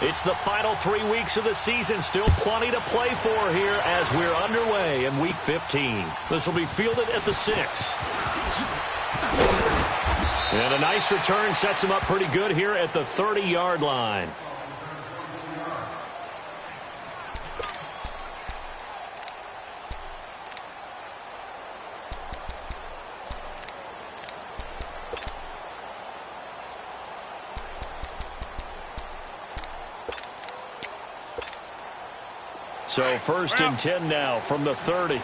It's the final 3 weeks of the season. Still plenty to play for here as we're underway in Week 15. This will be fielded at the 6. And a nice return sets him up pretty good here at the 30-yard line. So 1st and 10 now from the 30. Now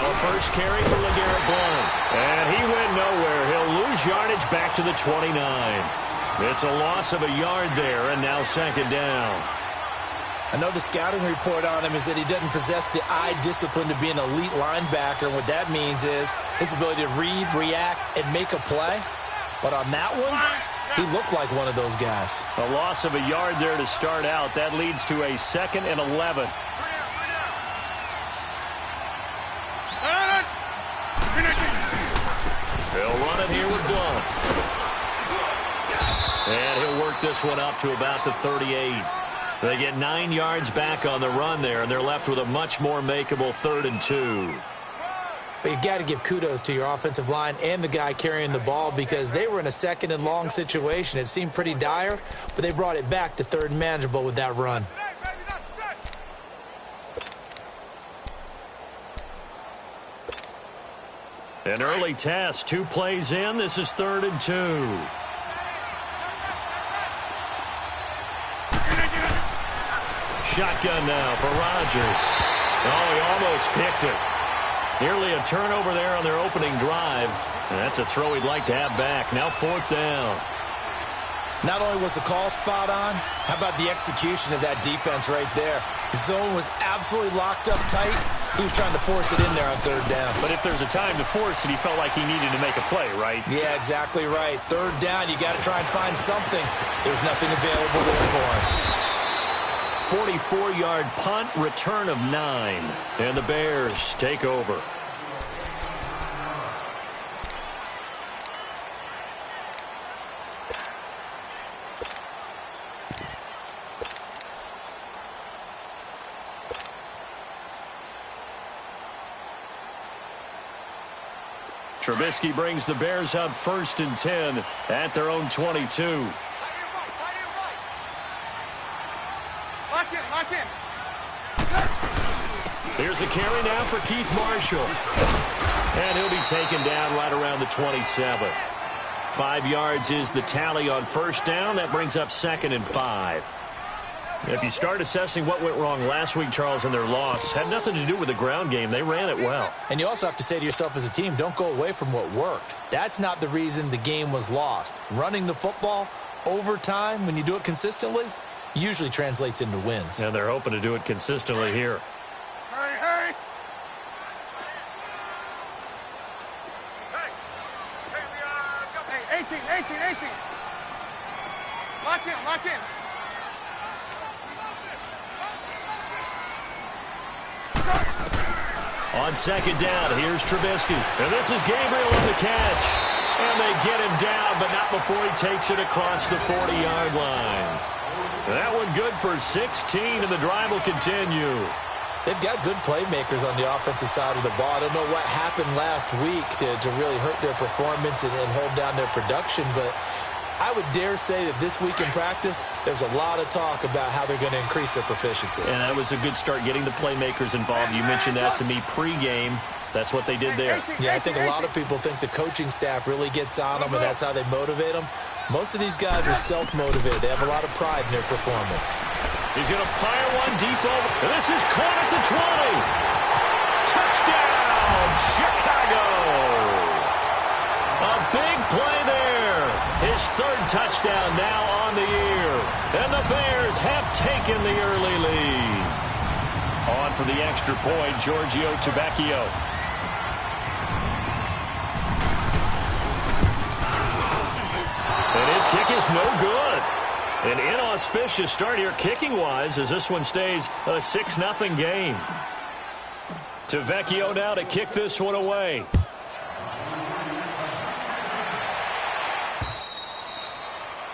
a first carry for LeGarrette Blount. And he went nowhere. He'll lose yardage back to the 29. It's a loss of a yard there, and now 2nd down. I know the scouting report on him is that he doesn't possess the eye discipline to be an elite linebacker. And what that means is his ability to read, react, and make a play. But on that one, he looked like one of those guys. A loss of a yard there to start out. That leads to a 2nd and 11. He'll run it here with Blount. And he'll work this one up to about the 38. They get 9 yards back on the run there, and they're left with a much more makeable 3rd and 2. But you got to give kudos to your offensive line and the guy carrying the ball because they were in a 2nd and long situation. It seemed pretty dire, but they brought it back to 3rd and manageable with that run. An early test, 2 plays in. This is 3rd and 2. Shotgun now for Rodgers. Oh, he almost picked it. Nearly a turnover there on their opening drive. And that's a throw he'd like to have back. Now 4th down. Not only was the call spot on, how about the execution of that defense right there? The zone was absolutely locked up tight. He was trying to force it in there on 3rd down. But if there's a time to force it, he felt like he needed to make a play, right? Yeah, exactly right. 3rd down, you got to try and find something. There's nothing available there for him. 44-yard punt, return of 9. And the Bears take over. Trubisky brings the Bears up 1st and 10 at their own 22. Here's a carry now for Keith Marshall. And he'll be taken down right around the 27. 5 yards is the tally on 1st down. That brings up 2nd and 5. If you start assessing what went wrong last week, Charles, in their loss, had nothing to do with the ground game. They ran it well. And you also have to say to yourself as a team, don't go away from what worked. That's not the reason the game was lost. Running the football over time, when you do it consistently, usually translates into wins. And they're hoping to do it consistently here. Hurry! Hey, 18. Lock in. On 2nd down, here's Trubisky. And this is Gabriel on the catch. And they get him down, but not before he takes it across the 40-yard line. That one good for 16, and the drive will continue. They've got good playmakers on the offensive side of the ball. I don't know what happened last week to really hurt their performance and hold down their production, but I would dare say that this week in practice, there's a lot of talk about how they're going to increase their proficiency. And that was a good start getting the playmakers involved. You mentioned that to me pregame. That's what they did there. Yeah, I think a lot of people think the coaching staff really gets on them, and that's how they motivate them. Most of these guys are self-motivated. They have a lot of pride in their performance. He's going to fire one deep over. And this is caught at the 20. Touchdown, Chicago. A big play there. His 3rd touchdown now on the year. And the Bears have taken the early lead. On for the extra point, Giorgio Tavecchio. And his kick is no good. An inauspicious start here kicking-wise as this one stays a 6-0 game. Vecchio now to kick this one away.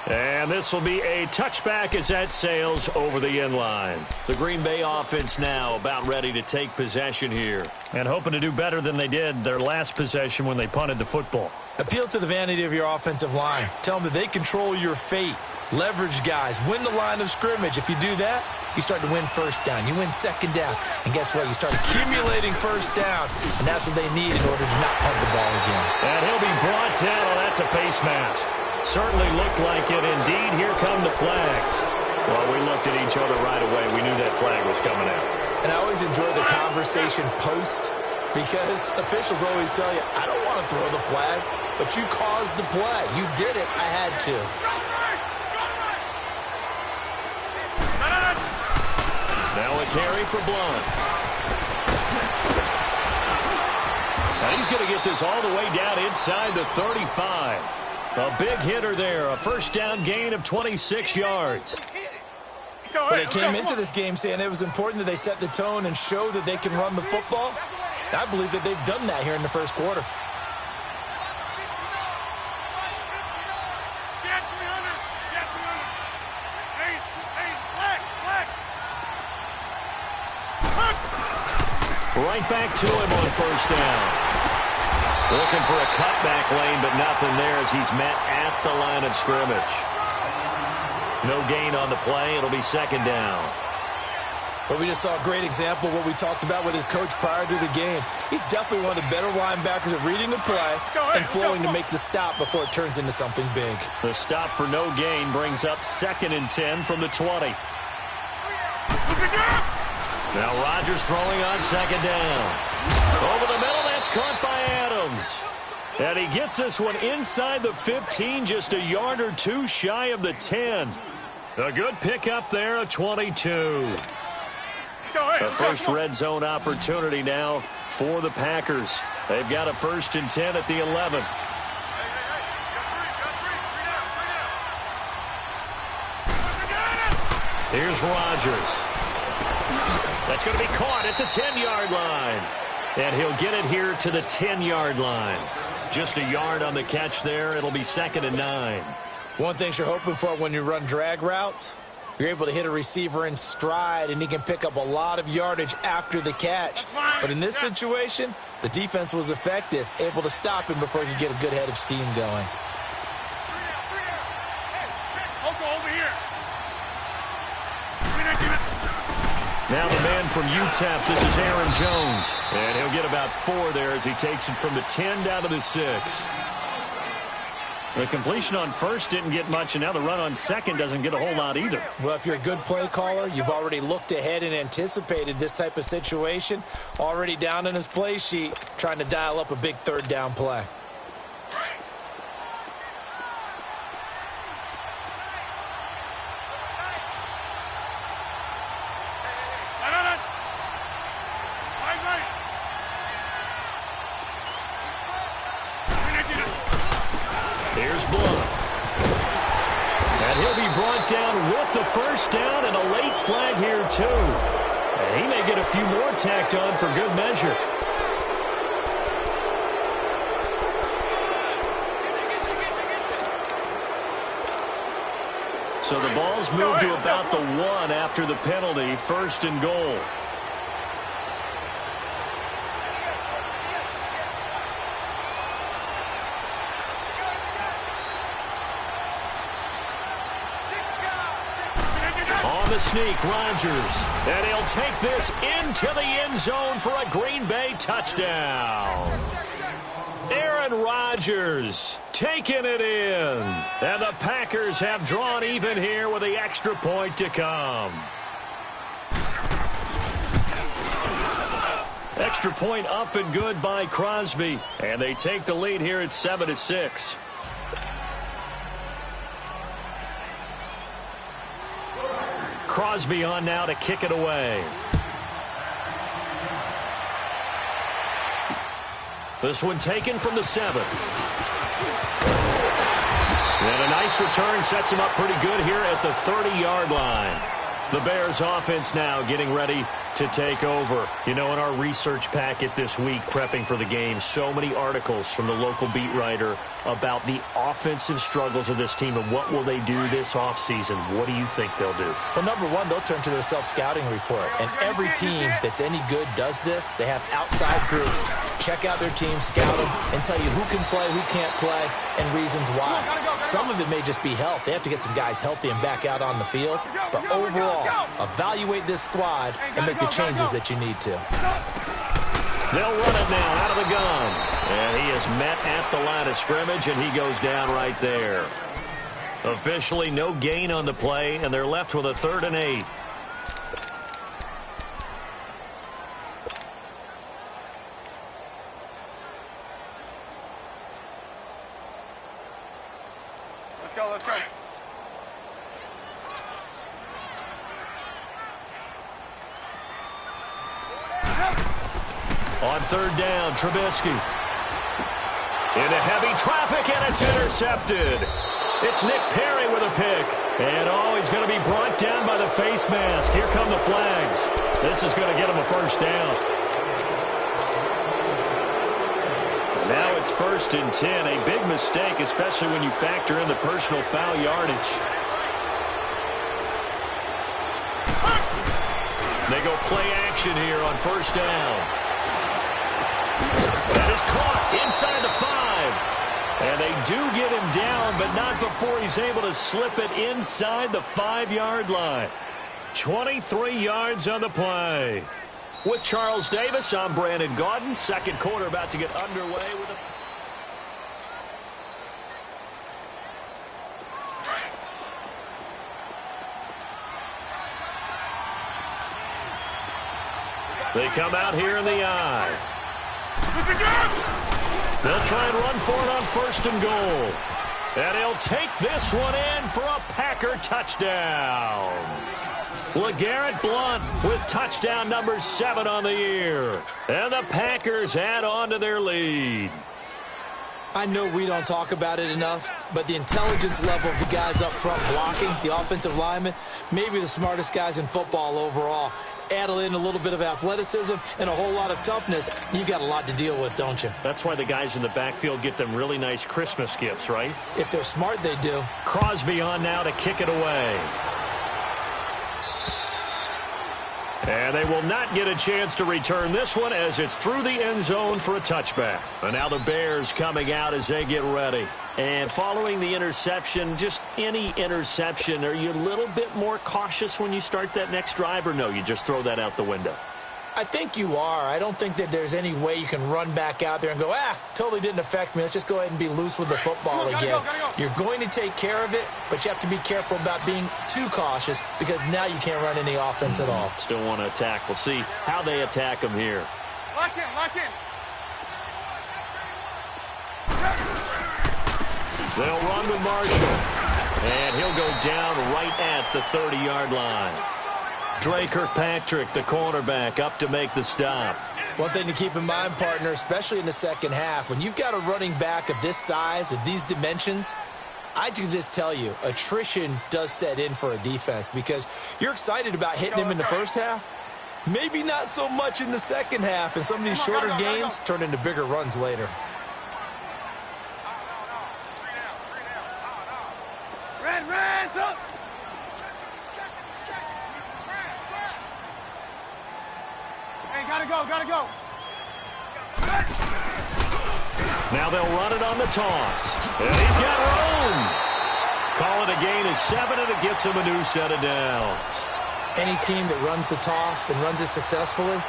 And this will be a touchback as that sails over the end line. The Green Bay offense now about ready to take possession here and hoping to do better than they did their last possession when they punted the football. Appeal to the vanity of your offensive line. Tell them that they control your fate. Leverage guys. Win the line of scrimmage. If you do that, you start to win first down. You win second down. And guess what? You start accumulating first downs. And that's what they need in order to not punt the ball again. And he'll be brought down. Oh, that's a face mask. Certainly looked like it. Indeed, here come the flags. Well, we looked at each other right away. We knew that flag was coming out. And I always enjoy the conversation post because officials always tell you, I don't want to throw the flag, but you caused the play. You did it. I had to. Now a carry for Blunt. Now he's going to get this all the way down inside the 35. A big hitter there. A first down gain of 26 yards. But they came into this game saying it was important that they set the tone and show that they can run the football. I believe that they've done that here in the first quarter. Right back to him on first down. Looking for a cutback lane, but nothing there as he's met at the line of scrimmage. No gain on the play. It'll be second down. But we just saw a great example of what we talked about with his coach prior to the game. He's definitely one of the better linebackers at reading the play and flowing to make the stop before it turns into something big. The stop for no gain brings up 2nd and 10 from the 20. Now Rodgers throwing on second down. Over the middle, that's caught by Adams. And he gets this one inside the 15, just a yard or two shy of the 10. A good pickup there, a 22. A first red zone opportunity now for the Packers. They've got a 1st and 10 at the 11. Here's Rodgers. That's going to be caught at the 10-yard line. And he'll get it here to the 10-yard line. Just a yard on the catch there. It'll be 2nd and 9. One thing you're hoping for when you run drag routes, you're able to hit a receiver in stride, and he can pick up a lot of yardage after the catch. But in this situation, the defense was effective, able to stop him before he could get a good head of steam going. Now the man from UTEP, this is Aaron Jones. And he'll get about 4 there as he takes it from the 10 down to the 6. The completion on first didn't get much, and now the run on second doesn't get a whole lot either. Well, if you're a good play caller, you've already looked ahead and anticipated this type of situation. Already down in his play sheet, trying to dial up a big 3rd down play. Here's Blunt. And he'll be brought down with the first down and a late flag here, too. And he may get a few more tacked on for good measure. So the ball's moved to about the 1 after the penalty, 1st and goal. The sneak, Rodgers, and he'll take this into the end zone for a Green Bay touchdown. Aaron Rodgers taking it in, and the Packers have drawn even here with the extra point to come. Extra point up and good by Crosby, and they take the lead here at 7-6. Crosby on now to kick it away. This one taken from the 7. And a nice return sets him up pretty good here at the 30-yard line. The Bears offense now getting ready to take over. You know, in our research packet this week, prepping for the game, so many articles from the local beat writer about the offensive struggles of this team and what will they do this offseason. What do you think they'll do? Well, number one, they'll turn to their self-scouting report. And every team that's any good does this. They have outside groups. Check out their team, scout them, and tell you who can play, who can't play, and reasons why. Some of it may just be health. They have to get some guys healthy and back out on the field. But overall, evaluate this squad and make the changes that you need to. They'll run it now out of the gun. And he is met at the line of scrimmage, and he goes down right there. Officially no gain on the play, and they're left with a 3rd and 8. Let's go, let's go. On 3rd down, Trubisky. Into heavy traffic, and it's intercepted. It's Nick Perry with a pick. And, he's going to be brought down by the face mask. Here come the flags. This is going to get him a 1st down. Now it's 1st and 10. A big mistake, especially when you factor in the personal foul yardage. They go play action here on 1st down. That is caught inside the 5. And they do get him down, but not before he's able to slip it inside the 5-yard line. 23 yards on the play. With Charles Davis, I'm Brandon Gaudin. 2nd quarter about to get underway with a... They come out here in the eye. They'll try and run for it on 1st and goal. And he'll take this one in for a Packer touchdown. LeGarrette Blount with touchdown number 7 on the year. And the Packers add on to their lead. I know we don't talk about it enough, but the intelligence level of the guys up front blocking, the offensive linemen, maybe the smartest guys in football overall. Add in a little bit of athleticism and a whole lot of toughness, you've got a lot to deal with, don't you? That's why the guys in the backfield get them really nice Christmas gifts, right? If they're smart, they do. Crosby on now to kick it away. And they will not get a chance to return this one as it's through the end zone for a touchback. And now the Bears coming out as they get ready. And following the interception, just any interception, are you a little bit more cautious when you start that next drive, or no, you just throw that out the window? I think you are. I don't think that there's any way you can run back out there and go, totally didn't affect me. Let's just go ahead and be loose with the football again. You're going to take care of it, but you have to be careful about being too cautious because now you can't run any offense at all. Still want to attack. We'll see how they attack them here. Lock in, lock in. They'll run with Marshall. And he'll go down right at the 30-yard line. Dre Kirkpatrick, the cornerback, up to make the stop. One thing to keep in mind, partner, especially in the second half, when you've got a running back of this size, of these dimensions, I can just tell you, attrition does set in for a defense because you're excited about hitting him in the first half. Maybe not so much in the second half, and some of these shorter gains turn into bigger runs later. Red, up. Hey, gotta go. Now they'll run it on the toss. And he's got room. Call it a gain of 7, and it gets him a new set of downs. Any team that runs the toss and runs it successfully,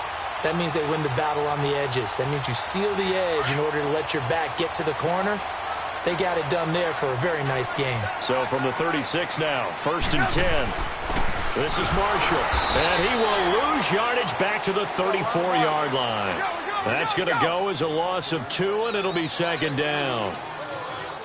that means they win the battle on the edges. That means you seal the edge in order to let your back get to the corner. They got it done there for a very nice game. So from the 36 now, 1st and 10. This is Marshall. And he will lose yardage back to the 34-yard line. That's going to go as a loss of 2, and it'll be 2nd down.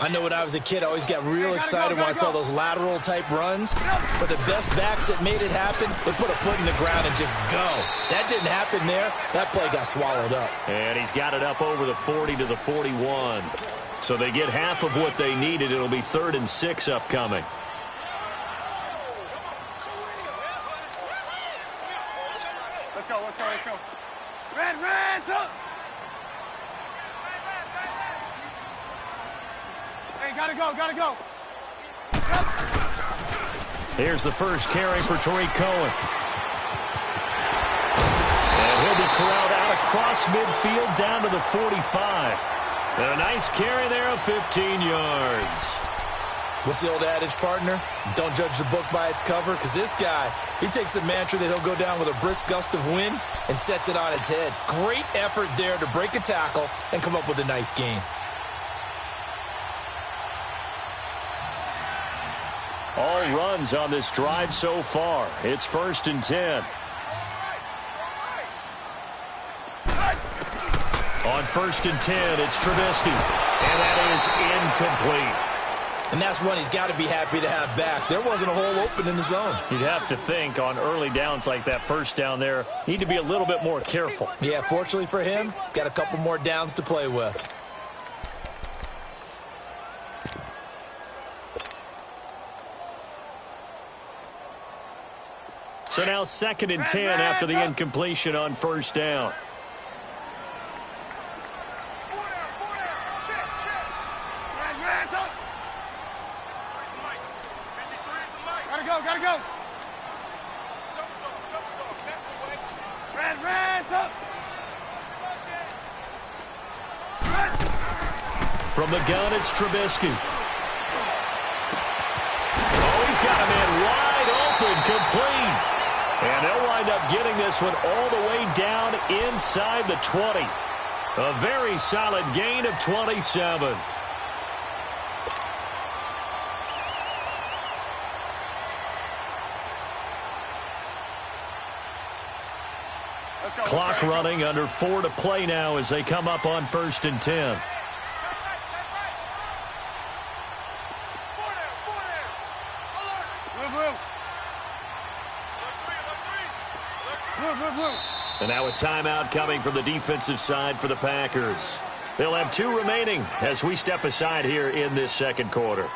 I know when I was a kid, I always got real excited when I saw those lateral-type runs. But the best backs that made it happen, they put a foot in the ground and just go. That didn't happen there. That play got swallowed up. And he's got it up over the 40 to the 41. So they get half of what they needed. It'll be 3rd and 6 upcoming. Let's go, let's go, let's go. Red, up! Hey, gotta go. Here's the first carry for Tariq Cohen. And he'll be corralled out across midfield down to the 45. And a nice carry there of 15 yards. What's the old adage, partner? Don't judge the book by its cover, because this guy, he takes the mantra that he'll go down with a brisk gust of wind and sets it on its head. Great effort there to break a tackle and come up with a nice gain. All runs on this drive so far. It's 1st and 10. On 1st and 10, it's Trubisky. And that is incomplete. And that's one he's got to be happy to have back. There wasn't a hole open in the zone. You'd have to think on early downs like that first down there, need to be a little bit more careful. Yeah, fortunately for him, got a couple more downs to play with. So now 2nd and 10 after the incompletion on 1st down. Gotta go. Red, up. From the gun, it's Trubisky. Oh, he's got a man wide open, complete. And they'll wind up getting this one all the way down inside the 20. A very solid gain of 27. Clock running, under 4 to play now as they come up on 1st and 10. And now a timeout coming from the defensive side for the Packers. They'll have 2 remaining as we step aside here in this 2nd quarter.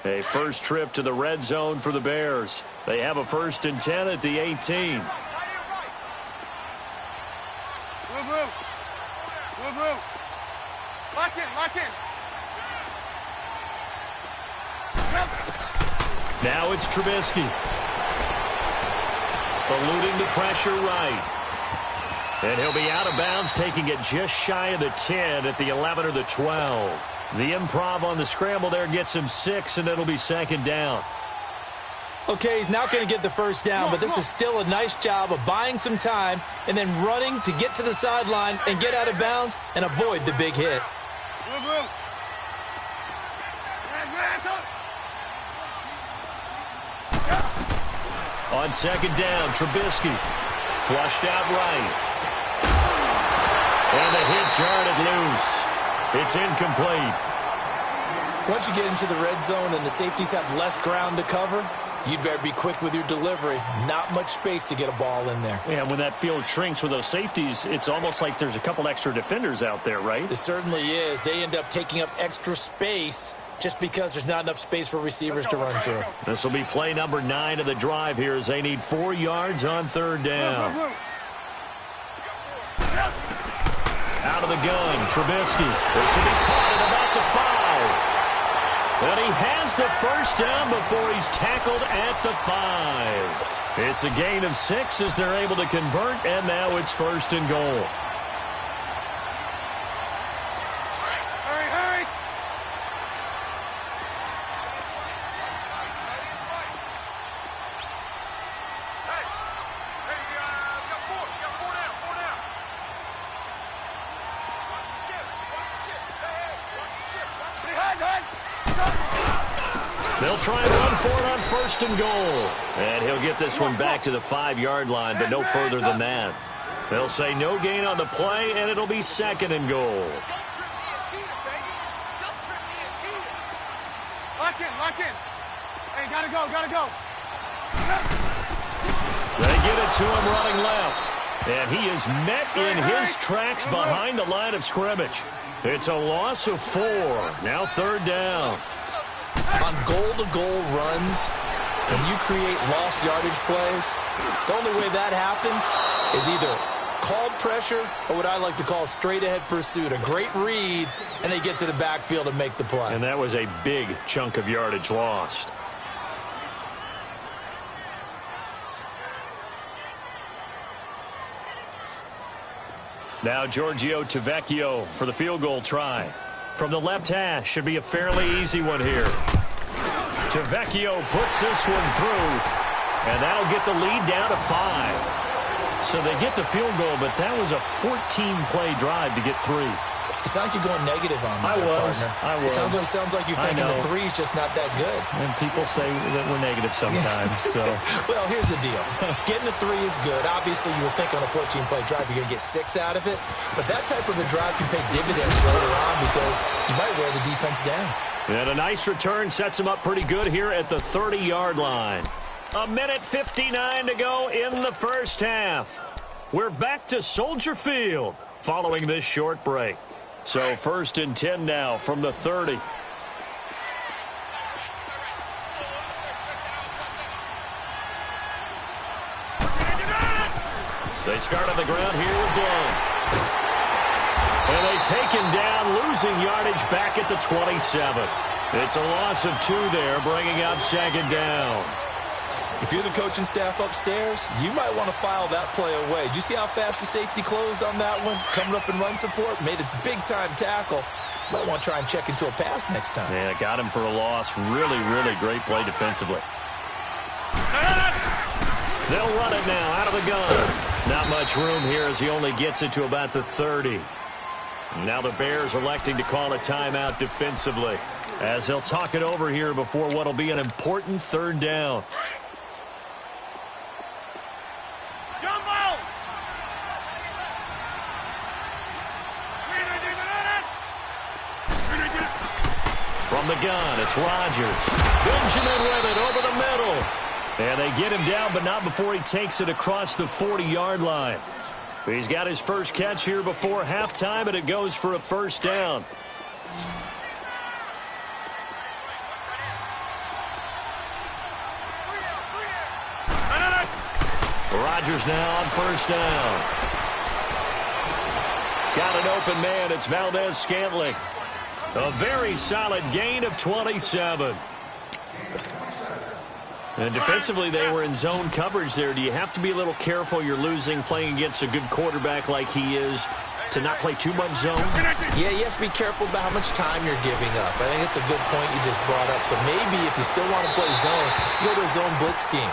A first trip to the red zone for the Bears. They have a 1st and 10 at the 18. Move. Lock in. Now it's Trubisky. Eluding the pressure right. And he'll be out of bounds, taking it just shy of the 10 at the 11 or the 12. The improv on the scramble there gets him 6, and it'll be 2nd down. Okay, he's not going to get the first down, but this is still a nice job of buying some time and then running to get to the sideline and get out of bounds and avoid the big hit. On 2nd down, Trubisky flushed out right. And the hit jarred loose. It's incomplete. Once you get into the red zone and the safeties have less ground to cover, you'd better be quick with your delivery. Not much space to get a ball in there. Yeah, when that field shrinks with those safeties, it's almost like there's a couple extra defenders out there, right? It certainly is. They end up taking up extra space just because there's not enough space for receivers to run through. This will be play number 9 of the drive here as they need 4 yards on 3rd down. Out of the gun, Trubisky. This will be caught at about the 5. And he has the first down before he's tackled at the 5. It's a gain of 6 as they're able to convert, and now it's 1st and goal. Hurry. We got 4 down. They'll try and run for it on 1st and goal. And he'll get this one back to the 5-yard line, but no further than that. They'll say no gain on the play, and it'll be 2nd and goal. Lock in. Hey, gotta go. They get it to him running left. And he is met in his tracks behind the line of scrimmage. It's a loss of 4. Now 3rd down. On goal-to-goal runs, when you create lost yardage plays, the only way that happens is either called pressure or what I like to call straight-ahead pursuit. A great read, and they get to the backfield and make the play. And that was a big chunk of yardage lost. Now Giorgio Tavecchio for the field goal try. From the left hash, should be a fairly easy one here. Tavecchio puts this one through, and that'll get the lead down to 5. So they get the field goal, but that was a 14-play drive to get 3. It's not like you're going negative on me, I was. It sounds like you're thinking the 3 is just not that good. And people say that we're negative sometimes. So, well, here's the deal. Getting the 3 is good. Obviously, you would think on a 14-play drive you're going to get 6 out of it. But that type of a drive can pay dividends later on because you might wear the defense down. And a nice return sets him up pretty good here at the 30-yard line. 1:59 to go in the first half. We're back to Soldier Field following this short break. So 1st and 10 now from the 30. They start on the ground here with Blunt. And they take him down, losing yardage back at the 27. It's a loss of 2 there, bringing up 2nd down. If you're the coaching staff upstairs, you might want to file that play away. Did you see how fast the safety closed on that one? Coming up in run support, made a big-time tackle. Might want to try and check into a pass next time. Yeah, got him for a loss. Really, really great play defensively. They'll run it now out of the gun. Not much room here as he only gets it to about the 30. Now the Bears electing to call a timeout defensively as they'll talk it over here before what will be an important 3rd down. From the gun, it's Rodgers. Benjamin with it over the middle. And they get him down, but not before he takes it across the 40-yard line. He's got his first catch here before halftime, and it goes for a 1st down. Rodgers now on 1st down. Got an open man. It's Valdez-Scantling. A very solid gain of 27. And defensively, they were in zone coverage there. Do you have to be a little careful? You're losing playing against a good quarterback like he is to not play too much zone? Yeah, you have to be careful about how much time you're giving up. I think it's a good point you just brought up. So maybe if you still want to play zone, you go to a zone blitz scheme.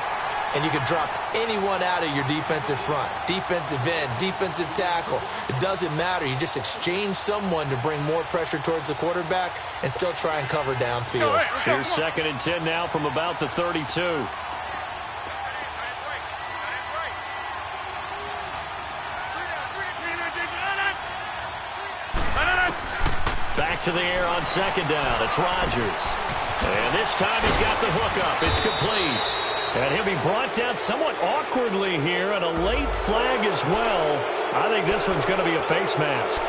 And you can drop anyone out of your defensive front, defensive end, defensive tackle. It doesn't matter. You just exchange someone to bring more pressure towards the quarterback and still try and cover downfield. Here's 2nd and 10 now from about the 32. Back to the air on 2nd down. It's Rodgers. And this time he's got the hook up. It's complete. And he'll be brought down somewhat awkwardly here, and a late flag as well. I think this one's going to be a face mask.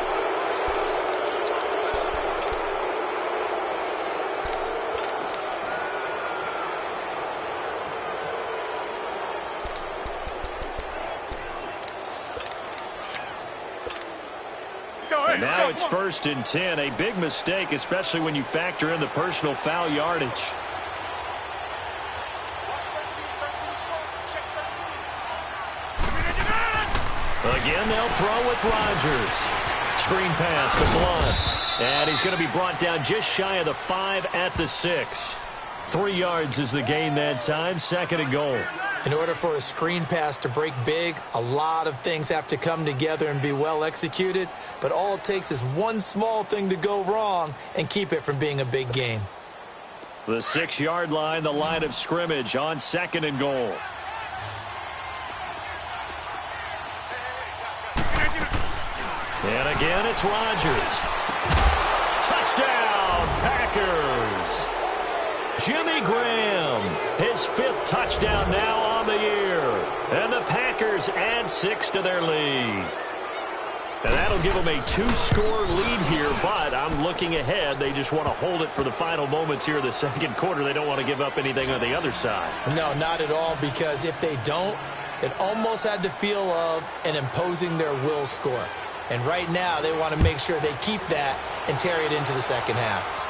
And now it's 1st and 10. A big mistake, especially when you factor in the personal foul yardage. Again, they'll throw with Rodgers. Screen pass to Blunt. And he's going to be brought down just shy of the 5 at the 6. 3 yards is the gain that time. 2nd and goal. In order for a screen pass to break big, a lot of things have to come together and be well executed. But all it takes is one small thing to go wrong and keep it from being a big gain. The 6-yard line, the line of scrimmage on 2nd and goal. And again, it's Rodgers. Touchdown, Packers. Jimmy Graham. His 5th touchdown now on the year. And the Packers add 6 to their lead. And that'll give them a 2-score lead here, but I'm looking ahead. They just want to hold it for the final moments here of the second quarter. They don't want to give up anything on the other side. No, not at all, because if they don't, it almost had the feel of an imposing their will score. And right now, they want to make sure they keep that and carry it into the second half.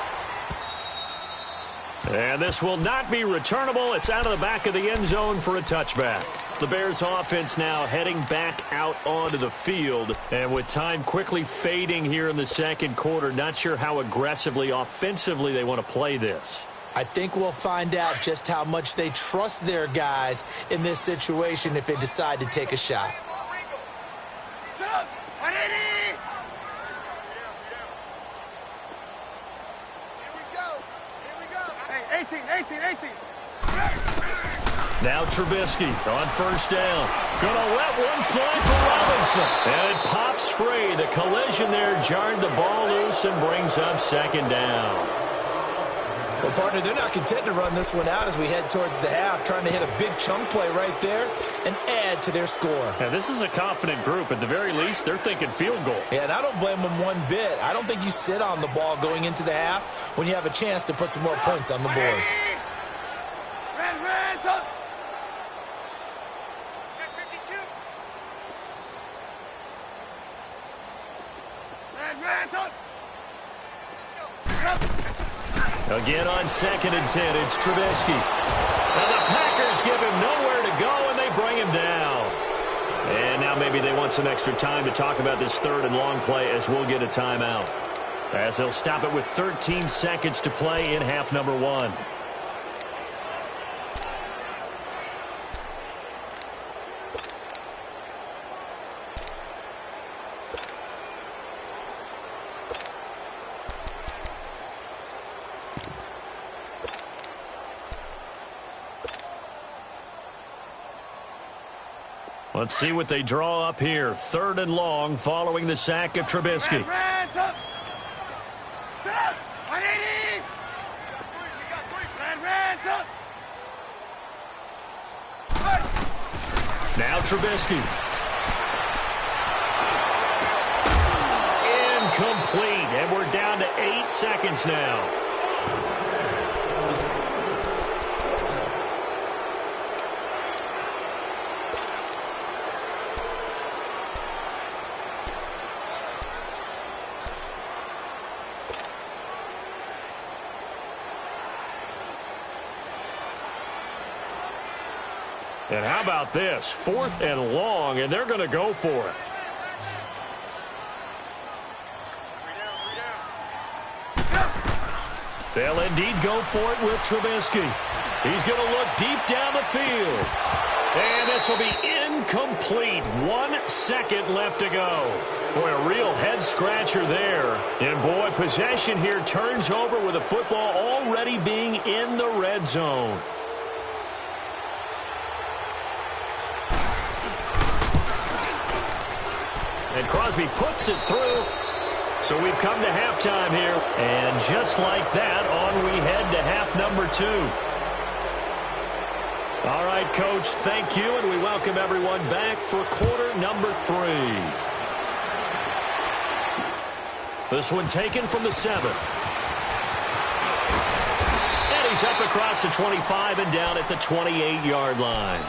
And this will not be returnable. It's out of the back of the end zone for a touchback. The Bears offense now heading back out onto the field. And with time quickly fading here in the second quarter, not sure how aggressively, offensively they want to play this. I think we'll find out just how much they trust their guys in this situation if they decide to take a shot. Now Trubisky on first down. Gonna let one fly for Robinson. And it pops free. The collision there jarred the ball loose and brings up second down. Well, partner, they're not content to run this one out as we head towards the half, trying to hit a big chunk play right there and add to their score. Yeah, this is a confident group. At the very least, they're thinking field goal. Yeah, and I don't blame them one bit. I don't think you sit on the ball going into the half when you have a chance to put some more points on the board. Again on 2nd and 10, it's Trubisky. And the Packers give him nowhere to go, and they bring him down. And now maybe they want some extra time to talk about this 3rd and long play as we'll get a timeout. As they'll stop it with 13 seconds to play in half number 1. Let's see what they draw up here. 3rd and long following the sack of Trubisky. Now Trubisky. Incomplete. And we're down to 8 seconds now. And how about this? 4th and long, and they're going to go for it. They'll indeed go for it with Trubisky. He's going to look deep down the field. And this will be incomplete. 1 second left to go. Boy, a real head-scratcher there. And, boy, possession here turns over with the football already being in the red zone. And Crosby puts it through. So we've come to halftime here. And just like that, on we head to half number 2. All right, Coach, thank you. And we welcome everyone back for quarter number 3. This one taken from the 7. And he's up across the 25 and down at the 28-yard line.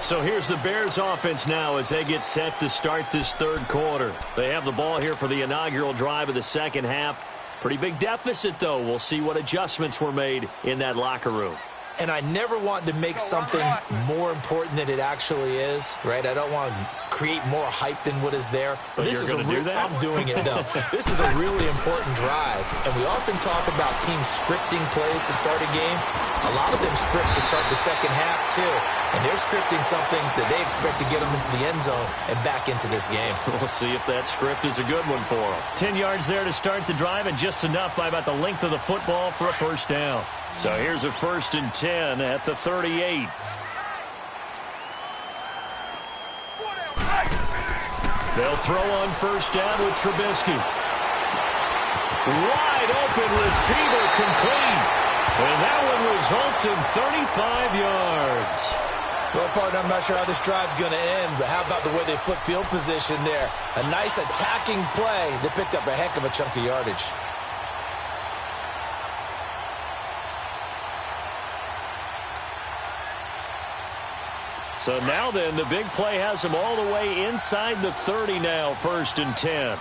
So here's the Bears offense now as they get set to start this 3rd quarter. They have the ball here for the inaugural drive of the second half. Pretty big deficit, though. We'll see what adjustments were made in that locker room. And I never want to make something more important than it actually is, right? I don't want to create more hype than what is there. But this is going to do that? I'm doing it, though. This is a really important drive. And we often talk about teams scripting plays to start a game. A lot of them script to start the second half, too. And they're scripting something that they expect to get them into the end zone and back into this game. We'll see if that script is a good one for them. 10 yards there to start the drive, and just enough by about the length of the football for a first down. So here's a 1st and 10 at the 38. They'll throw on first down with Trubisky. Wide open receiver complete. And that one results in 35 yards. Well, partner, I'm not sure how this drive's going to end, but how about the way they flip field position there? A nice attacking play that picked up a heck of a chunk of yardage. So now then, the big play has him all the way inside the 30 now, 1st and 10.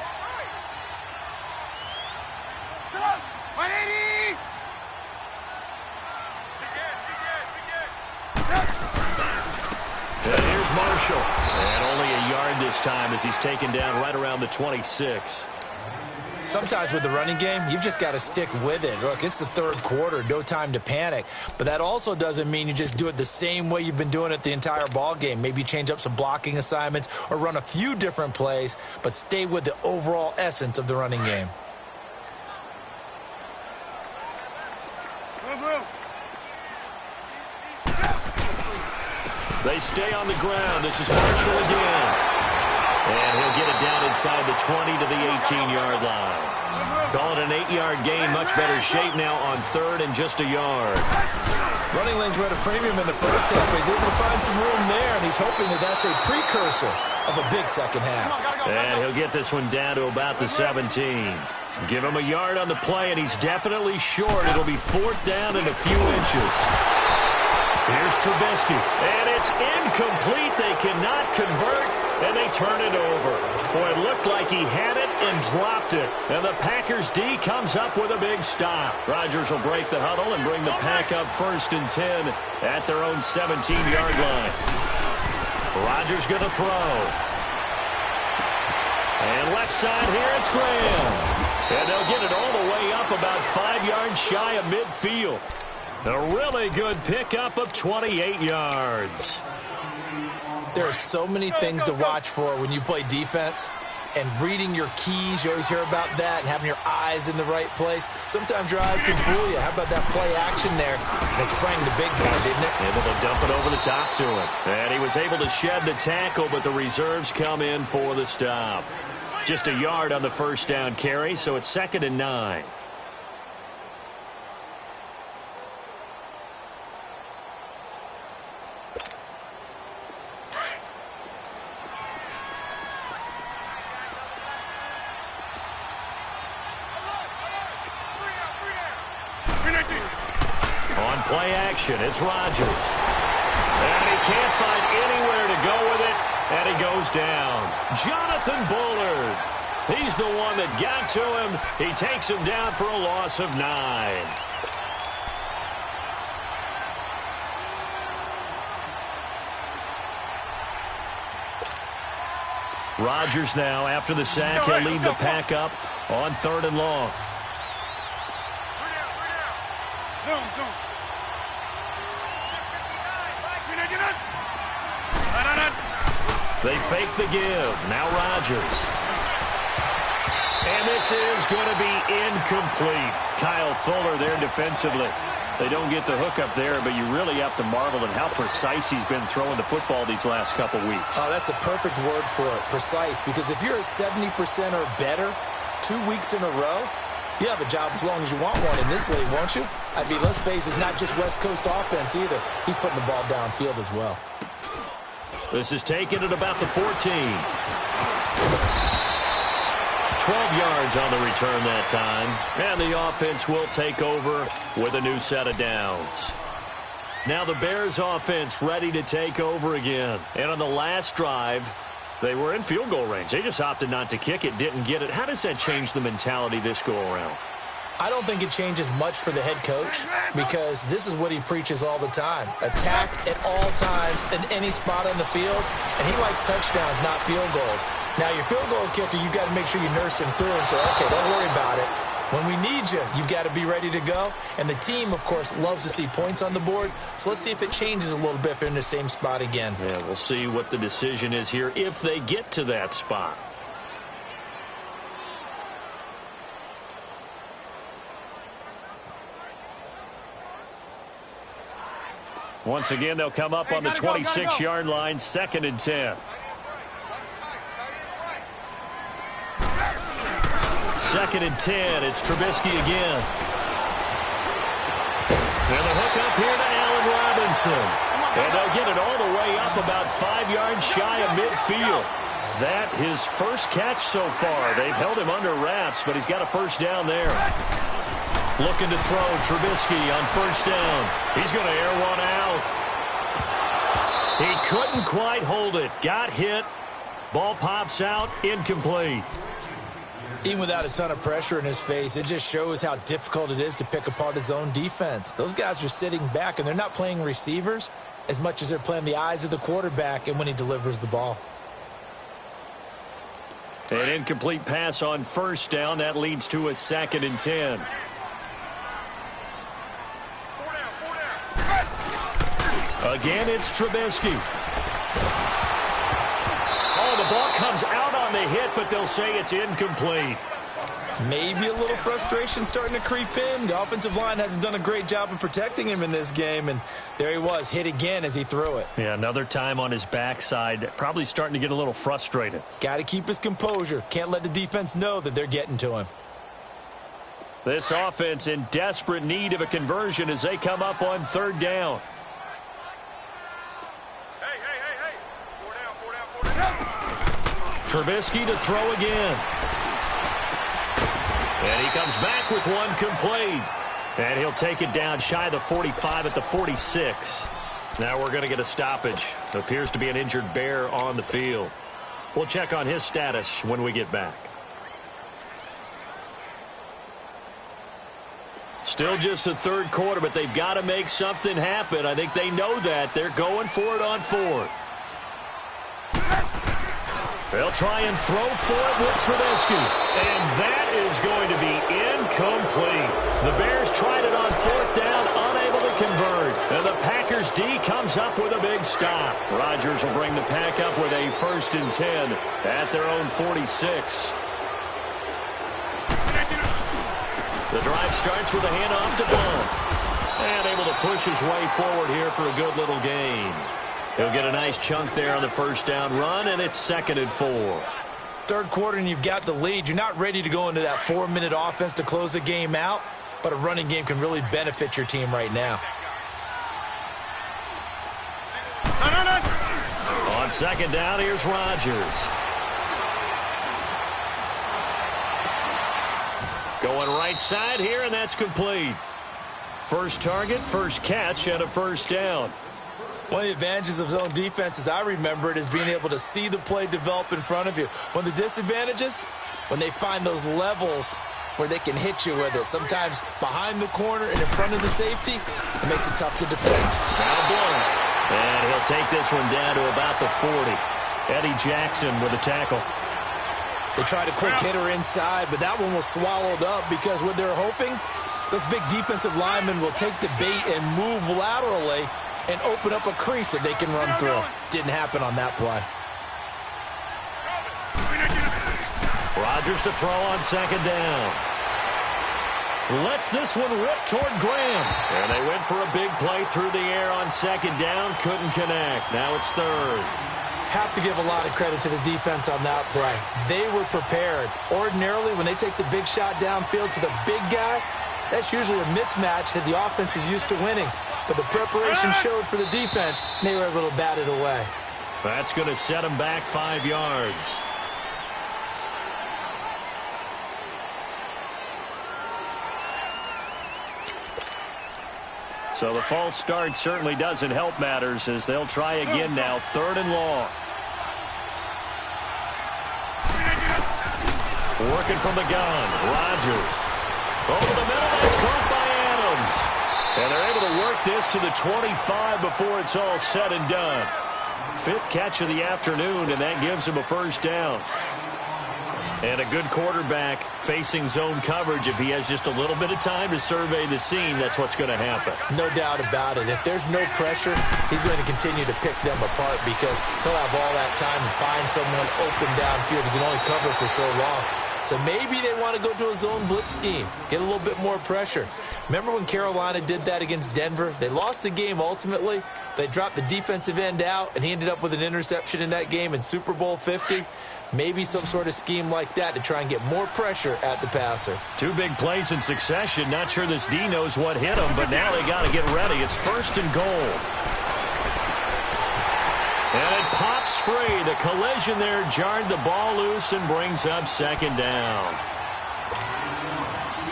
And here's Marshall. And only a yard this time as he's taken down right around the 26. Sometimes with the running game, you've just got to stick with it. Look, it's the third quarter, no time to panic. But that also doesn't mean you just do it the same way you've been doing it the entire ball game. Maybe change up some blocking assignments or run a few different plays, but stay with the overall essence of the running game. They stay on the ground. This is Marshall again. And he'll get it down inside the 20 to the 18-yard line. Call it an 8-yard gain. Much better shape now on 3rd and just a yard. Running lanes were at a premium in the first half. He's able to find some room there, and he's hoping that that's a precursor of a big second half. And he'll get this one down to about the 17. Give him a yard on the play, and he's definitely short. It'll be 4th down and a few inches. Here's Trubisky, and it's incomplete. They cannot convert, and they turn it over. Boy, it looked like he had it and dropped it. And the Packers D comes up with a big stop. Rodgers will break the huddle and bring the Pack up 1st and 10 at their own 17-yard line. Rodgers going to throw. And left side here, it's Graham. And they'll get it all the way up about 5 yards shy of midfield. A really good pickup of 28 yards. There are so many things to watch for when you play defense. And reading your keys, you always hear about that, and having your eyes in the right place. Sometimes your eyes can fool you. How about that play action there? It sprang the big guy, didn't it? Able to dump it over the top to him. And he was able to shed the tackle, but the reserves come in for the stop. Just a yard on the 1st down carry, so it's 2nd and 9. On play action, it's Rodgers. And he can't find anywhere to go with it, and he goes down. Jonathan Bullard. He's the one that got to him. He takes him down for a loss of 9. Rodgers now, after the sack, he'll lead the Pack up on 3rd and long. They fake the give. Now Rodgers. And this is going to be incomplete. Kyle Fuller there defensively. They don't get the hook up there, but you really have to marvel at how precise he's been throwing the football these last couple weeks. Oh, that's a perfect word for it, precise, because if you're at 70% or better 2 weeks in a row, you have a job as long as you want one in this league, won't you? I mean, let's face it, it's not just West Coast offense either. He's putting the ball downfield as well. This is taken at about the 14. 12 yards on the return that time. And the offense will take over with a new set of downs. Now the Bears offense ready to take over again. And on the last drive, they were in field goal range. They just opted not to kick it, didn't get it. How does that change the mentality this go around? I don't think it changes much for the head coach because this is what he preaches all the time. Attack at all times in any spot on the field, and he likes touchdowns, not field goals. Now, your field goal kicker, you've got to make sure you nurse him through and say, okay, don't worry about it. When we need you, you've got to be ready to go. And the team, of course, loves to see points on the board. So let's see if it changes a little bit if they're in the same spot again. Yeah, we'll see what the decision is here if they get to that spot. Once again, they'll come up on the 26-yard line, 2nd and 10. 2nd and 10. It's Trubisky again. Robinson. And they'll get it all the way up about 5 yards shy of midfield. That his first catch so far. They've held him under wraps, but he's got a first down there. Looking to throw, Trubisky on first down. He's going to air one out. He couldn't quite hold it. Got hit. Ball pops out, incomplete. Even without a ton of pressure in his face, it just shows how difficult it is to pick apart his own defense. Those guys are sitting back, and they're not playing receivers as much as they're playing the eyes of the quarterback and when he delivers the ball. An incomplete pass on first down. That leads to a 2nd and 10. Again, it's Trubisky. Oh, the ball comes out on the hit, but they'll say it's incomplete. Maybe a little frustration starting to creep in. The offensive line hasn't done a great job of protecting him in this game, and there he was, hit again as he threw it. Yeah, another time on his backside, probably starting to get a little frustrated. Got to keep his composure. Can't let the defense know that they're getting to him. This offense in desperate need of a conversion as they come up on 3rd down. Hey. 4 down. Trubisky to throw again. And he comes back with one complete. And he'll take it down shy of the 45 at the 46. Now we're going to get a stoppage. Appears to be an injured Bear on the field. We'll check on his status when we get back. Still just the 3rd quarter, but they've got to make something happen. I think they know that. They're going for it on 4th. They'll try and throw for it with Trubisky. And that is going to be incomplete. The Bears tried it on 4th down, unable to convert. And the Packers D comes up with a big stop. Rodgers will bring the Pack up with a 1st and 10 at their own 46. The drive starts with a handoff to Blunt. And able to push his way forward here for a good little gain. He'll get a nice chunk there on the first down run, and it's 2nd and 4. 3rd quarter, and you've got the lead. You're not ready to go into that 4-minute offense to close the game out, but a running game can really benefit your team right now. On 2nd down, here's Rodgers. Going right side here, and that's complete. First target, first catch, and a first down. One of the advantages of zone defense, as I remember it, is being able to see the play develop in front of you. One of the disadvantages, when they find those levels where they can hit you with it, sometimes behind the corner and in front of the safety, it makes it tough to defend. Now Blunt. And he'll take this one down to about the 40. Eddie Jackson with a tackle. They tried a quick hitter inside, but that one was swallowed up because what they're hoping, those big defensive linemen will take the bait and move laterally and open up a crease that they can run through. Didn't happen on that play. Rodgers to throw on 2nd down. Lets this one rip toward Graham. And they went for a big play through the air on 2nd down. Couldn't connect. Now it's 3rd. Have to give a lot of credit to the defense on that play. They were prepared. Ordinarily, when they take the big shot downfield to the big guy, that's usually a mismatch that the offense is used to winning. But the preparation showed for the defense, and they were able to bat it away. That's going to set them back 5 yards. So the false start certainly doesn't help matters as they'll try again now, 3rd and long. Working from the gun, Rodgers. Over the middle, that's caught by Adams. And they're able to work this to the 25 before it's all said and done. 5th catch of the afternoon, and that gives him a first down. And a good quarterback facing zone coverage. If he has just a little bit of time to survey the scene, that's what's going to happen. No doubt about it. If there's no pressure, he's going to continue to pick them apart because he'll have all that time to find someone open downfield. He can only cover for so long. So maybe they want to go to a zone blitz scheme, get a little bit more pressure. Remember when Carolina did that against Denver? They lost the game ultimately. They dropped the defensive end out, and he ended up with an interception in that game in Super Bowl 50. Maybe some sort of scheme like that to try and get more pressure at the passer. 2 big plays in succession. Not sure this D knows what hit him, but now they got to get ready. It's 1st and goal. And it pops free. The collision there jarred the ball loose and brings up second down.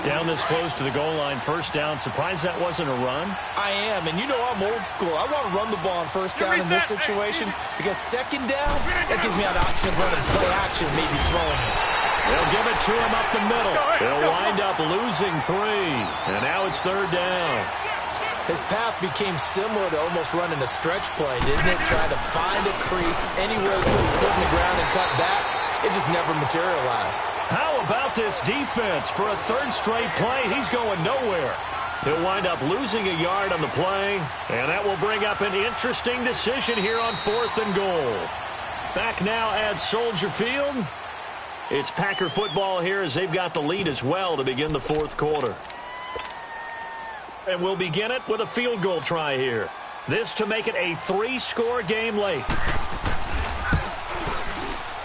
Down this close to the goal line, first down. Surprised that wasn't a run? I am, and you know I'm old school. I want to run the ball on first down in this situation because second down, that gives me an option of running play action, maybe throwing it. They'll give it to him up the middle. They'll wind up losing 3. And now it's third down. His path became similar to almost running a stretch play, didn't it? Trying to find a crease anywhere he put his foot in the ground and cut back. It just never materialized. How about this defense? For a third straight play, he's going nowhere. He'll wind up losing a yard on the play, and that will bring up an interesting decision here on 4th and goal. Back now at Soldier Field. It's Packer football here as they've got the lead as well to begin the 4th quarter. And we'll begin it with a field goal try here. This to make it a 3-score game late.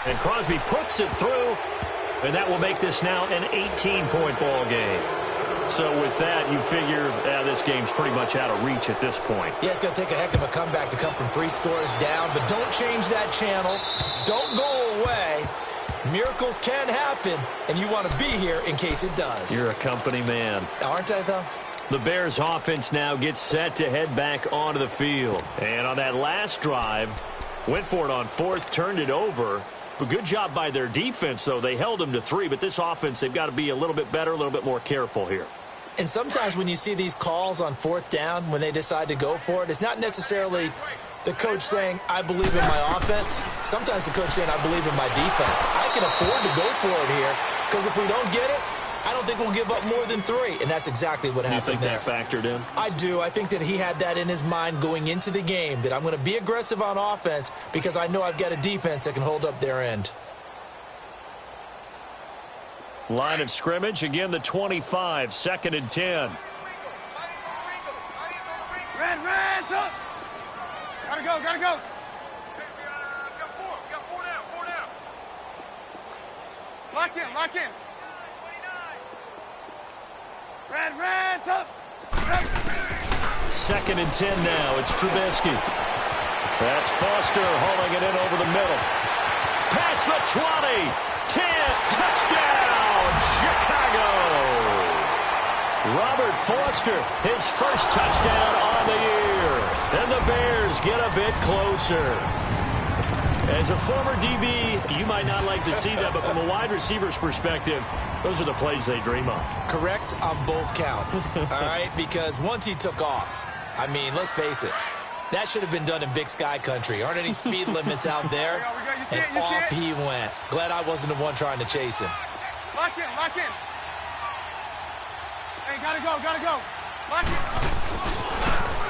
And Crosby puts it through, and that will make this now an 18-point ball game. So with that, you figure this game's pretty much out of reach at this point. Yeah, it's going to take a heck of a comeback to come from 3 scores down, but don't change that channel. Don't go away. Miracles can happen, and you want to be here in case it does. You're a company man. Aren't I, though? The Bears offense now gets set to head back onto the field. And on that last drive, went for it on 4th, turned it over. But good job by their defense, though. They held them to 3, but this offense, they've got to be a little bit better, a little bit more careful here. And sometimes when you see these calls on 4th down, when they decide to go for it, it's not necessarily the coach saying, I believe in my offense. Sometimes the coach saying, I believe in my defense. I can afford to go for it here because if we don't get it, I don't think we'll give up more than 3, and that's exactly what happened there. You think that factored in? I do. I think that he had that in his mind going into the game, that I'm going to be aggressive on offense because I know I've got a defense that can hold up their end. Line of scrimmage, again the 25, 2nd and 10. Red, up! Gotta go, gotta go! Four down. Lock in. Red, up! 2nd and 10 now. It's Trubisky. That's Foster hauling it in over the middle. Past the 20. 10. Touchdown, Chicago. Robert Foster, his first touchdown on the year. And the Bears get a bit closer. As a former DB, you might not like to see that, but from a wide receiver's perspective, those are the plays they dream of. Correct on both counts, all right? Because once he took off, I mean, let's face it, that should have been done in Big Sky country. Aren't any speed limits out there? And off he went. Glad I wasn't the one trying to chase him. Lock in. Hey, gotta go. Lock in.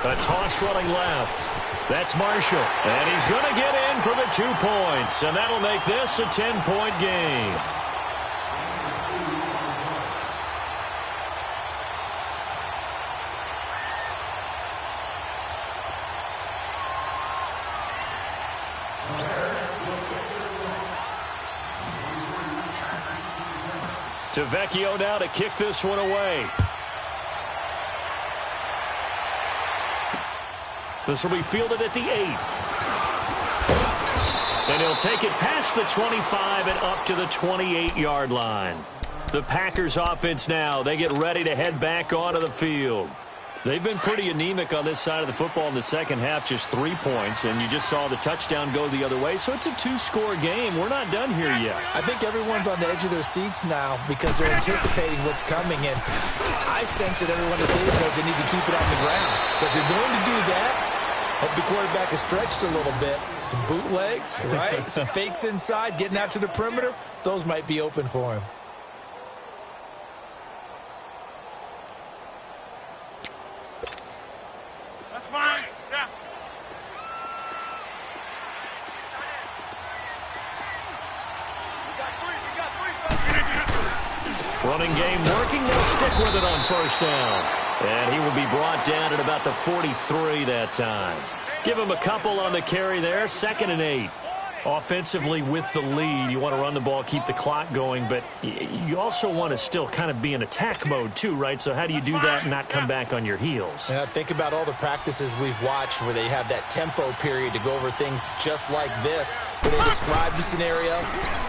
A toss running left. That's Marshall. And he's going to get in for the 2 points. And that'll make this a 10-point game. To Vecchio now to kick this one away. This will be fielded at the 8. And he'll take it past the 25 and up to the 28-yard line. The Packers offense now, they get ready to head back onto the field. They've been pretty anemic on this side of the football in the second half, just 3 points, and you just saw the touchdown go the other way. So it's a 2-score game. We're not done here yet. I think everyone's on the edge of their seats now because they're anticipating what's coming, and I sense that everyone is here because they need to keep it on the ground. So if you're going to do that, hope the quarterback is stretched a little bit. Some bootlegs, right? Some fakes inside, getting out to the perimeter. Those might be open for him. That's fine. Yeah. Running game working. They'll stick with it on first down. And he will be brought down at about the 43 that time. Give him a couple on the carry there. 2nd and 8. Offensively with the lead, you want to run the ball, keep the clock going, but you also want to still kind of be in attack mode too, right? So how do you do that and not come back on your heels? Yeah, think about all the practices we've watched where they have that tempo period to go over things just like this, where they describe the scenario,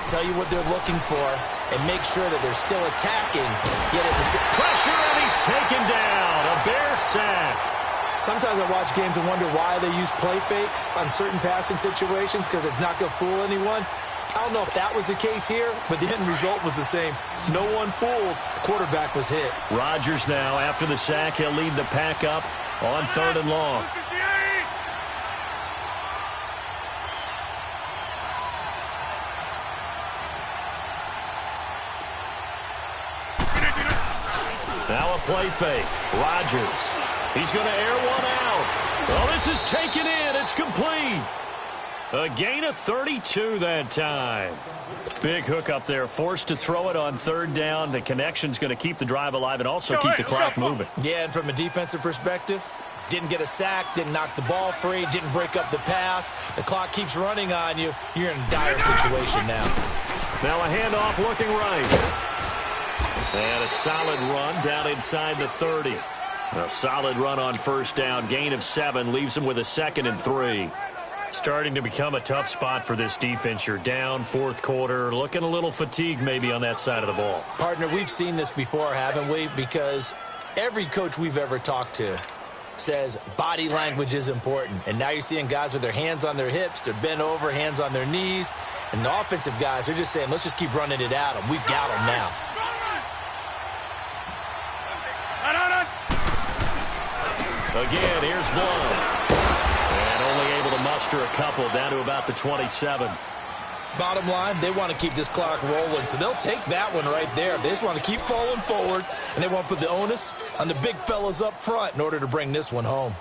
tell you what they're looking for, and make sure that they're still attacking. Yet at the pressure, and he's taken down. A Bear sack. Sometimes I watch games and wonder why they use play fakes on certain passing situations, because it's not going to fool anyone. I don't know if that was the case here, but the end result was the same. No one fooled. The quarterback was hit. Rodgers now, after the sack, he'll lead the pack up on 3rd and long. Now a play fake. Rodgers. He's going to air one out. Oh, this is taken in. It's complete. A gain of 32 that time. Big hook up there. Forced to throw it on 3rd down. The connection's going to keep the drive alive and also keep the clock moving. Yeah, and from a defensive perspective, didn't get a sack, didn't knock the ball free, didn't break up the pass. The clock keeps running on you. You're in a dire situation now. Now a handoff looking right. And a solid run down inside the 30. A solid run on 1st down. Gain of 7 leaves them with a 2nd and 3. Starting to become a tough spot for this defense. You're down 4th quarter. Looking a little fatigued maybe on that side of the ball. Partner, we've seen this before, haven't we? Because every coach we've ever talked to says body language is important. And now you're seeing guys with their hands on their hips. They're bent over, hands on their knees. And the offensive guys are just saying, let's just keep running it at them. We've got them now. Again, here's Blunt. And only able to muster a couple down to about the 27. Bottom line, they want to keep this clock rolling, so they'll take that one right there. They just want to keep falling forward, and they want to put the onus on the big fellas up front in order to bring this one home.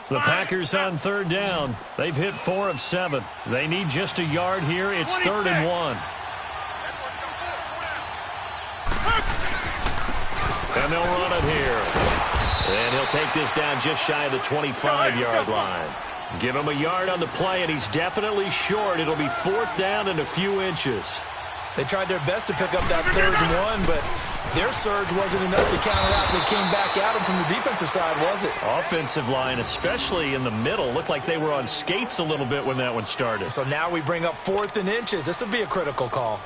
The Packers on 3rd down. They've hit 4 of 7. They need just a yard here. It's 3rd and 1. And they'll run it here. And he'll take this down just shy of the 25-yard line. Give him a yard on the play, and he's definitely short. It'll be 4th down and a few inches. They tried their best to pick up that 3rd and 1, but their surge wasn't enough to counteract what came back at them from the defensive side, was it? Offensive line, especially in the middle, looked like they were on skates a little bit when that one started. So now we bring up 4th and inches. This will be a critical call.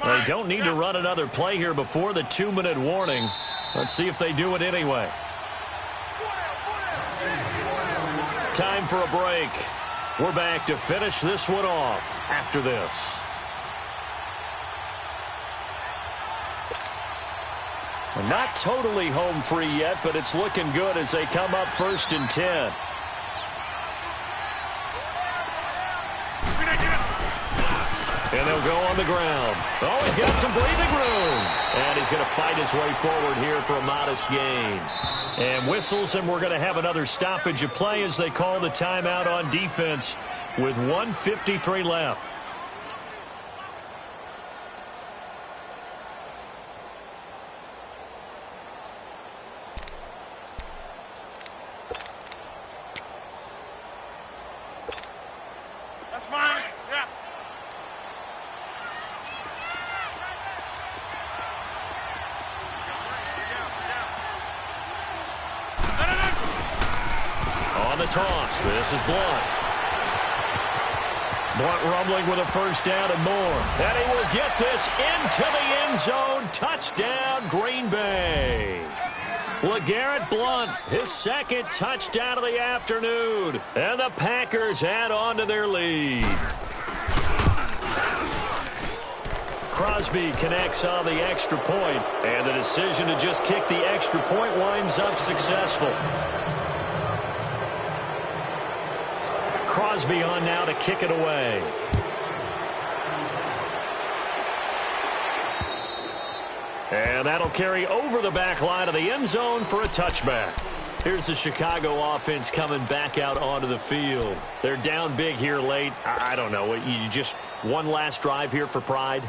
They don't need to run another play here before the 2-minute warning. Let's see if they do it anyway. Time for a break. We're back to finish this one off after this. Not totally home free yet, but it's looking good as they come up 1st and 10. And they'll go on the ground. Oh, he's got some breathing room. And he's going to fight his way forward here for a modest gain. And whistles, and we're going to have another stoppage of play as they call the timeout on defense with 1:53 left. That's fine. Yeah. On the toss, this is Blunt. Blunt rumbling with a 1st down and more. And he will get this into the end zone. Touchdown, Green Bay. LeGarrette Blunt, his 2nd touchdown of the afternoon. And the Packers add on to their lead. Crosby connects on the extra point, and the decision to just kick the extra point winds up successful. Crosby on now to kick it away. And that'll carry over the back line of the end zone for a touchback. Here's the Chicago offense coming back out onto the field. They're down big here late. I don't know. You just one last drive here for pride?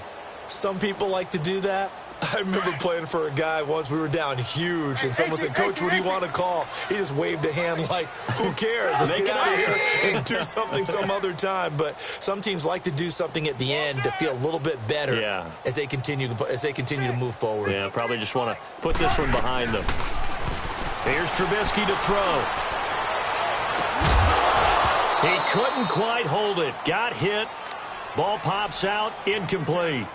Some people like to do that. I remember playing for a guy once. We were down huge, and someone said, "Coach, what do you want to call?" He just waved a hand like, who cares? Let's get out of here and do something some other time. But some teams like to do something at the end to feel a little bit better as they continue to move forward. Yeah, probably just want to put this one behind them. Here's Trubisky to throw. He couldn't quite hold it. Got hit. Ball pops out. Incomplete.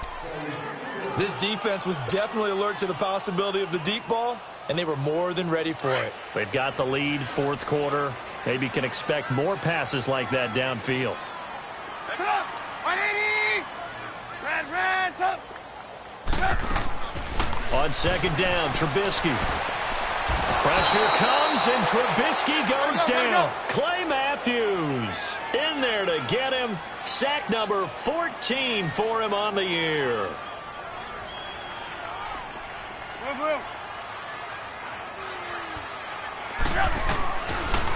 This defense was definitely alert to the possibility of the deep ball, and they were more than ready for it. They've got the lead, fourth quarter. Maybe can expect more passes like that downfield. Come on. 180. Red, up. On second down, Trubisky. Pressure comes, and Trubisky goes down. Clay Matthews in there to get him. Sack number 14 for him on the year.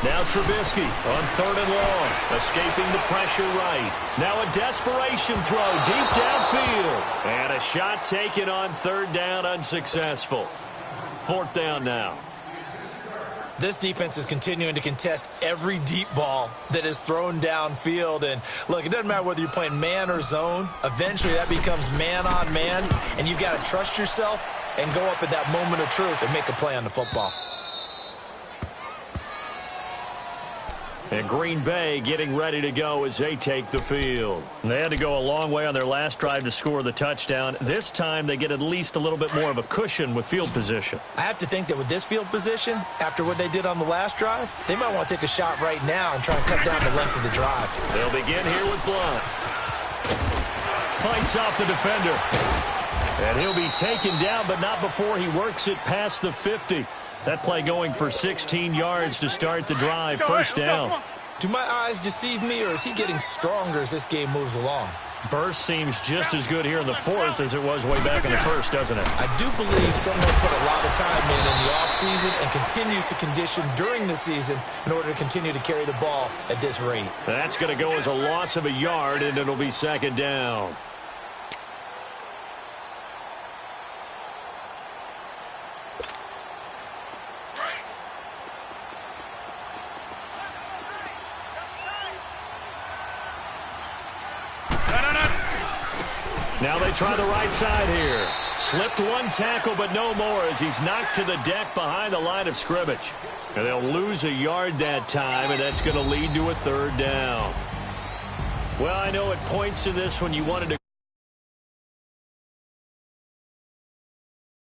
Now Trubisky on third and long, escaping the pressure right. Now a desperation throw deep downfield. And a shot taken on third down, unsuccessful. Fourth down now. This defense is continuing to contest every deep ball that is thrown downfield. And, look, it doesn't matter whether you're playing man or zone. Eventually that becomes man on man, and you've got to trust yourself and go up at that moment of truth and make a play on the football. And Green Bay getting ready to go as they take the field. They had to go a long way on their last drive to score the touchdown. This time they get at least a little bit more of a cushion with field position. I have to think that with this field position, after what they did on the last drive, they might want to take a shot right now and try to cut down the length of the drive. They'll begin here with Blunt. Fights off the defender. And he'll be taken down, but not before he works it past the 50. That play going for 16 yards to start the drive. First down. Do my eyes deceive me, or is he getting stronger as this game moves along? Burst seems just as good here in the fourth as it was way back in the first, doesn't it? I do believe someone put a lot of time in the offseason and continues to condition during the season in order to continue to carry the ball at this rate. That's going to go as a loss of a yard, and it'll be second down. Now they try the right side here. Slipped one tackle, but no more as he's knocked to the deck behind the line of scrimmage. And they'll lose a yard that time, and that's going to lead to a third down. Well, I know at points in this when you wanted to